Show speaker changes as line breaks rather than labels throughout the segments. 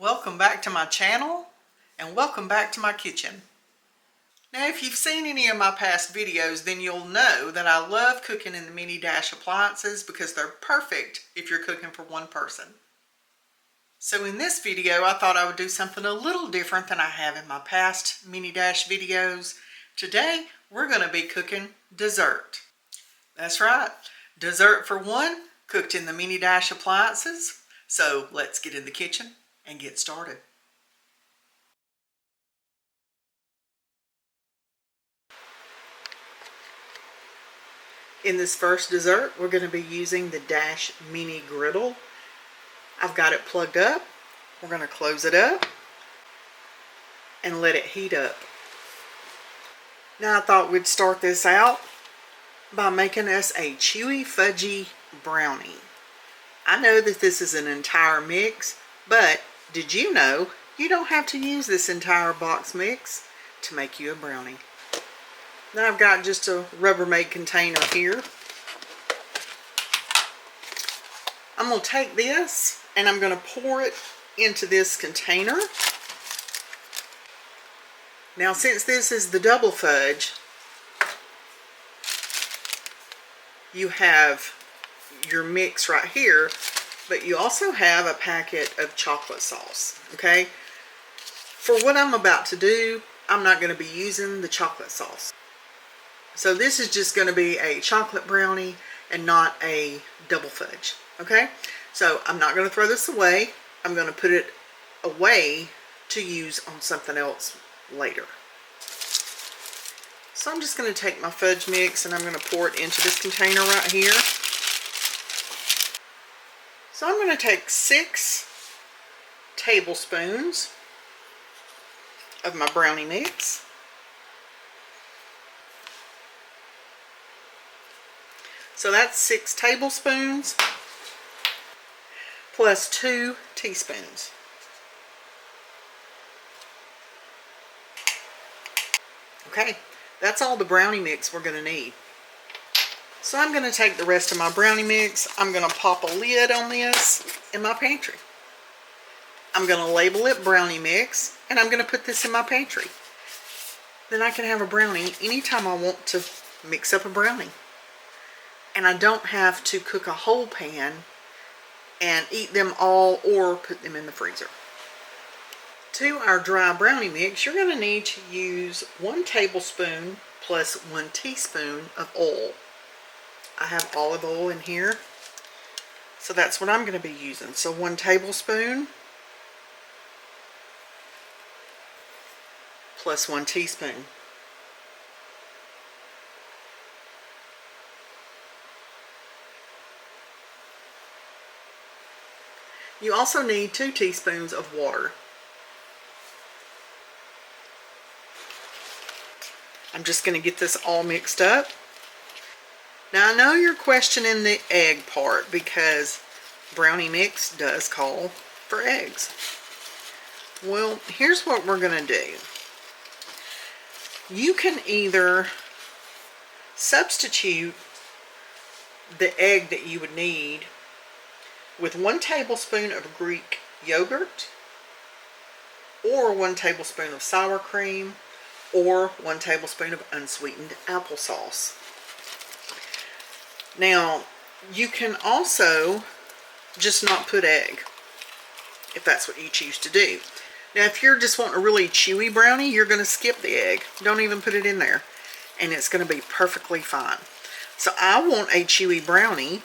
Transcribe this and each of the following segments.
Welcome back to my channel and welcome back to my kitchen. Now if you've seen any of my past videos, then you'll know that I love cooking in the mini dash appliances because they're perfect if you're cooking for one person. So in this video I thought I would do something a little different than I have in my past mini dash videos. Today we're going to be cooking dessert. That's right, dessert for one, cooked in the mini dash appliances. So let's get in the kitchen and get started. In this first dessert, we're going to be using the Dash Mini Griddle. I've got it plugged up. We're going to close it up and let it heat up. Now I thought we'd start this out by making us a chewy fudgy brownie. I know that this is an entire mix, but did you know you don't have to use this entire box mix to make you a brownie? Now I've got just a Rubbermaid container here. I'm going to take this and I'm going to pour it into this container. Now since this is the double fudge, you have your mix right here, but you also have a packet of chocolate sauce, okay? For what I'm about to do, I'm not going to be using the chocolate sauce. So this is just going to be a chocolate brownie and not a double fudge, okay? So I'm not going to throw this away. I'm going to put it away to use on something else later. So I'm just going to take my fudge mix and I'm going to pour it into this container right here. So I'm going to take 6 tablespoons of my brownie mix. So that's 6 tablespoons plus 2 teaspoons. Okay, that's all the brownie mix we're going to need. So I'm going to take the rest of my brownie mix. I'm going to pop a lid on this in my pantry. I'm going to label it brownie mix and I'm going to put this in my pantry. Then I can have a brownie anytime I want to mix up a brownie. And I don't have to cook a whole pan and eat them all or put them in the freezer. To our dry brownie mix, you're going to need to use 1 tablespoon plus 1 teaspoon of oil. I have olive oil in here, so that's what I'm going to be using. So 1 tablespoon plus 1 teaspoon. You also need 2 teaspoons of water. I'm just going to get this all mixed up. Now I know you're questioning the egg part because brownie mix does call for eggs. Well, here's what we're going to do. You can either substitute the egg that you would need with 1 tablespoon of Greek yogurt, or 1 tablespoon of sour cream, or 1 tablespoon of unsweetened applesauce. Now, you can also just not put egg, if that's what you choose to do. Now, if you're just wanting a really chewy brownie, you're going to skip the egg. Don't even put it in there, and it's going to be perfectly fine. So I want a chewy brownie.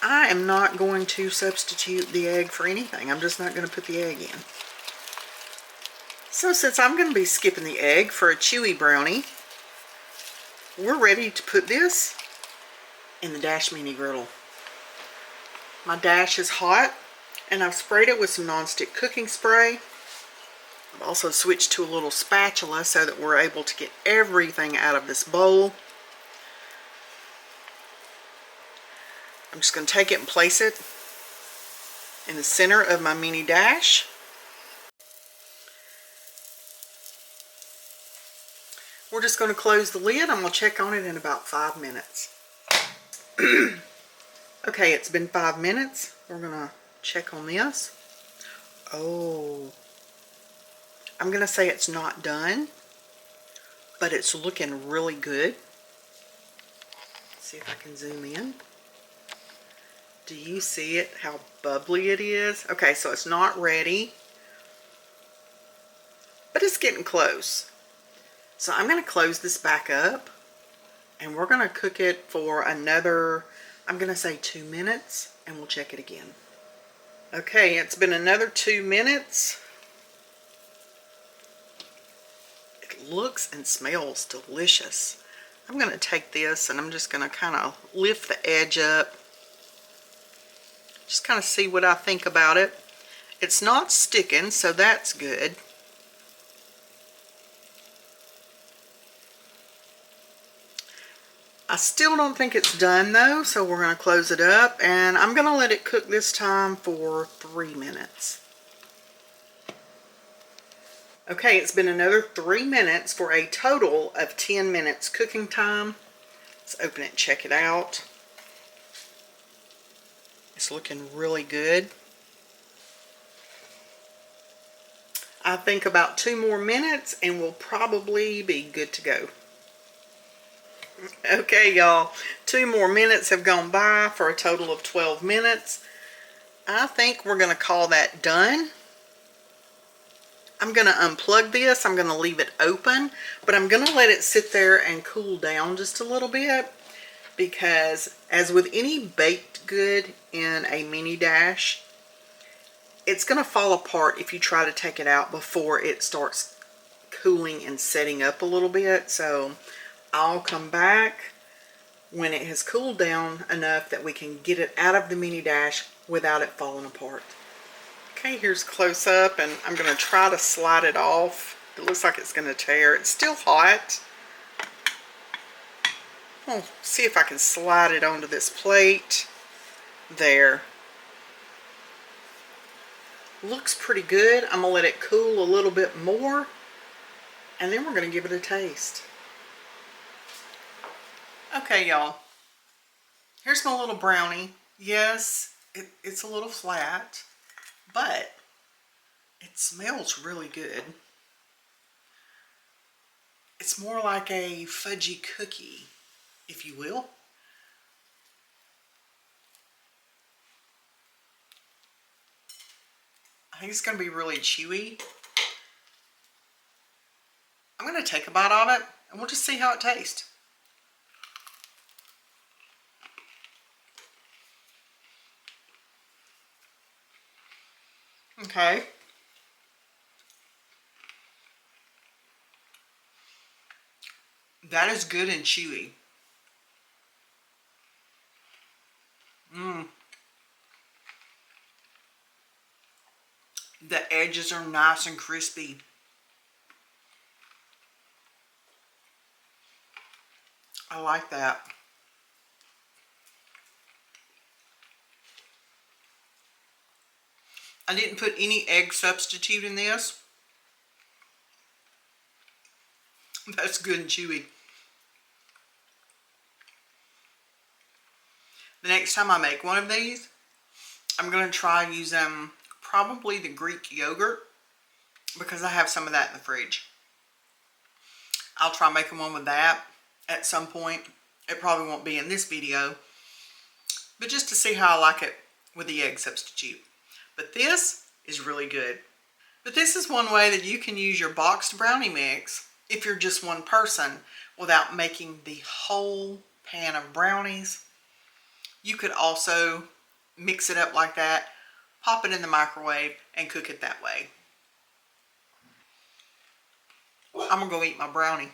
I am not going to substitute the egg for anything. I'm just not going to put the egg in. So since I'm going to be skipping the egg for a chewy brownie, we're ready to put this in the Dash Mini Griddle. My Dash is hot and I've sprayed it with some nonstick cooking spray. I've also switched to a little spatula so that we're able to get everything out of this bowl. I'm just going to take it and place it in the center of my mini dash. We're just going to close the lid. I'm going to check on it in about 5 minutes. Okay, it's been 5 minutes. We're going to check on this. Oh, I'm going to say it's not done, but it's looking really good. Let's see if I can zoom in. Do you see it, how bubbly it is? Okay, so it's not ready, but it's getting close. So I'm going to close this back up, and we're going to cook it for another, I'm going to say 2 minutes, and we'll check it again. Okay, it's been another 2 minutes. It looks and smells delicious. I'm going to take this and I'm just going to kind of lift the edge up. Just kind of see what I think about it. It's not sticking, so that's good. I still don't think it's done though, so we're going to close it up, and I'm going to let it cook this time for 3 minutes. Okay, it's been another 3 minutes for a total of 10 minutes cooking time. Let's open it and check it out. It's looking really good. I think about 2 more minutes and we'll probably be good to go. Okay, y'all, 2 more minutes have gone by for a total of 12 minutes. I think we're going to call that done. I'm going to unplug this. I'm going to leave it open, but I'm going to let it sit there and cool down just a little bit, because as with any baked good in a mini dash, it's going to fall apart if you try to take it out before it starts cooling and setting up a little bit. So I'll come back when it has cooled down enough that we can get it out of the mini dash without it falling apart. Okay, here's close up, and I'm going to try to slide it off. It looks like it's going to tear. It's still hot. I'll see if I can slide it onto this plate. There. Looks pretty good. I'm going to let it cool a little bit more, and then we're going to give it a taste. Okay, y'all. Here's my little brownie. Yes, it's a little flat, but it smells really good. It's more like a fudgy cookie, if you will. I think it's going to be really chewy. I'm going to take a bite of it, and we'll just see how it tastes. Okay. That is good and chewy. The edges are nice and crispy. I like that. I didn't put any egg substitute in this. That's good and chewy. The next time I make one of these, I'm going to try using probably the Greek yogurt, because I have some of that in the fridge. I'll try making one with that at some point. It probably won't be in this video, but just to see how I like it with the egg substitute. But this is really good. But this is one way that you can use your boxed brownie mix if you're just one person without making the whole pan of brownies. You could also mix it up like that, pop it in the microwave, and cook it that way. I'm gonna go eat my brownie.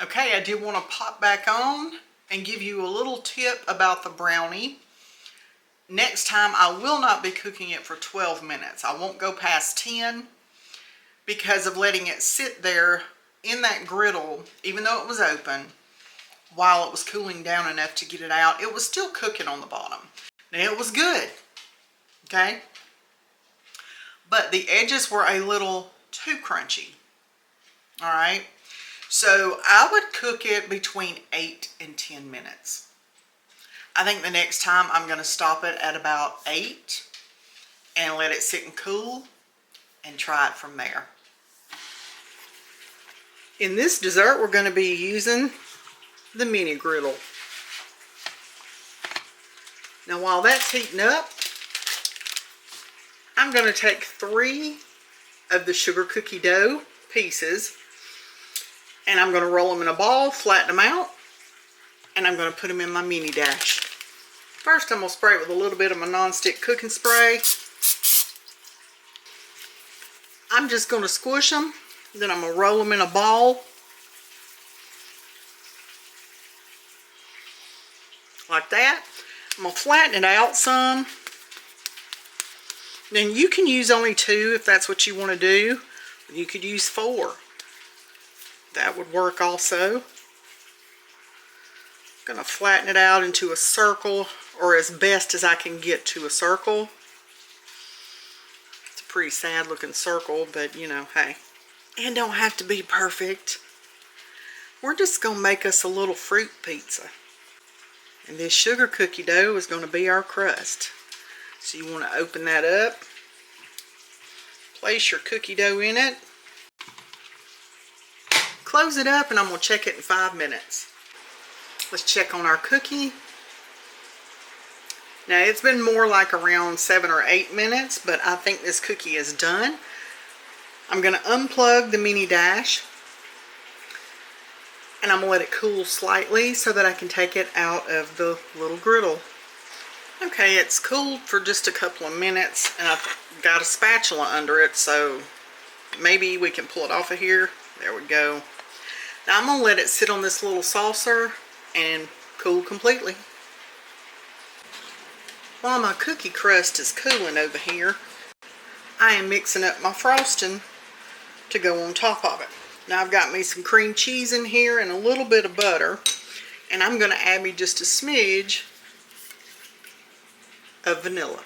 Okay, I did want to pop back on and give you a little tip about the brownie. Next time I will not be cooking it for 12 minutes. I won't go past 10 because of letting it sit there in that griddle, even though it was open, while it was cooling down enough to get it out. It was still cooking on the bottom. Now it was good, okay? But the edges were a little too crunchy, all right? So I would cook it between 8 and 10 minutes. I think the next time I'm going to stop it at about 8 and let it sit and cool and try it from there. In this dessert, we're going to be using the mini griddle. Now while that's heating up, I'm going to take 3 of the sugar cookie dough pieces, and I'm going to roll them in a ball, flatten them out, and I'm going to put them in my mini dash. First, I'm going to spray it with a little bit of my non-stick cooking spray. I'm just going to squish them, then I'm going to roll them in a ball like that. I'm going to flatten it out some. Then you can use only 2 if that's what you want to do. You could use 4. That would work also. I'm going to flatten it out into a circle, or as best as I can get to a circle. It's a pretty sad looking circle, but you know, hey. It don't have to be perfect. We're just going to make us a little fruit pizza. And this sugar cookie dough is going to be our crust. So you want to open that up, place your cookie dough in it, close it up, and I'm going to check it in 5 minutes. Let's check on our cookie. Now it's been more like around 7 or 8 minutes, but I think this cookie is done. I'm going to unplug the mini dash, and I'm going to let it cool slightly so that I can take it out of the little griddle. Okay, it's cooled for just a couple of minutes, and I've got a spatula under it, so maybe we can pull it off of here. There we go. Now I'm going to let it sit on this little saucer and cool completely. While my cookie crust is cooling over here, I am mixing up my frosting to go on top of it. Now I've got me some cream cheese in here and a little bit of butter, and I'm going to add me just a smidge of vanilla.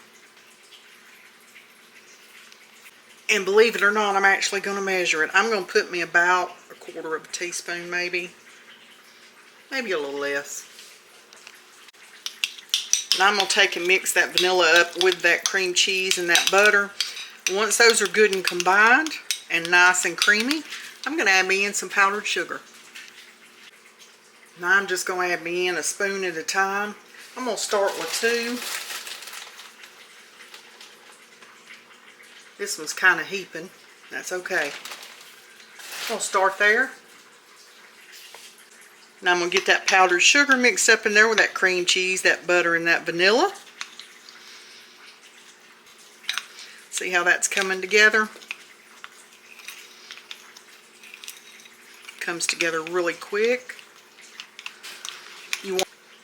And believe it or not, I'm actually going to measure it. I'm going to put me about 1/4 of a teaspoon, maybe a little less. Now I'm going to take and mix that vanilla up with that cream cheese and that butter. Once those are good and combined and nice and creamy, I'm going to add me in some powdered sugar. Now I'm just going to add me in a spoon at a time. I'm going to start with 2. This one's kind of heaping. That's okay. I'll start there. Now I'm going to get that powdered sugar mixed up in there with that cream cheese, that butter, and that vanilla. See how that's coming together? Comes together really quick.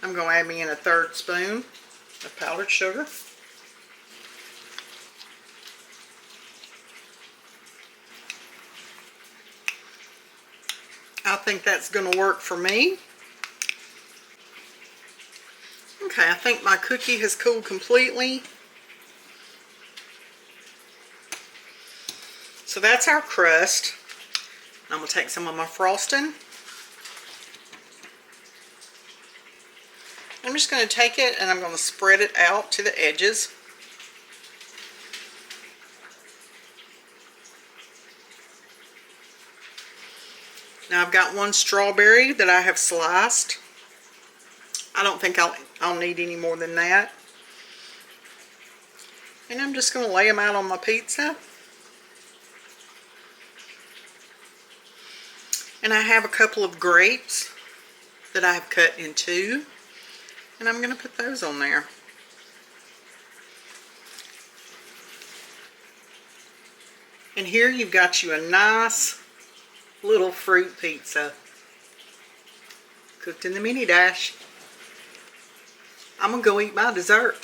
I'm going to add me in a 1/3 spoon of powdered sugar. I think that's going to work for me. Okay, I think my cookie has cooled completely. So that's our crust. I'm going to take some of my frosting. I'm just going to take it and I'm going to spread it out to the edges. Now I've got 1 strawberry that I have sliced. I don't think I'll need any more than that. And I'm just going to lay them out on my pizza. And I have a couple of grapes that I have cut in 2. And I'm going to put those on there. And here you've got you a nice little fruit pizza cooked in the mini dash. I'm going to go eat my dessert.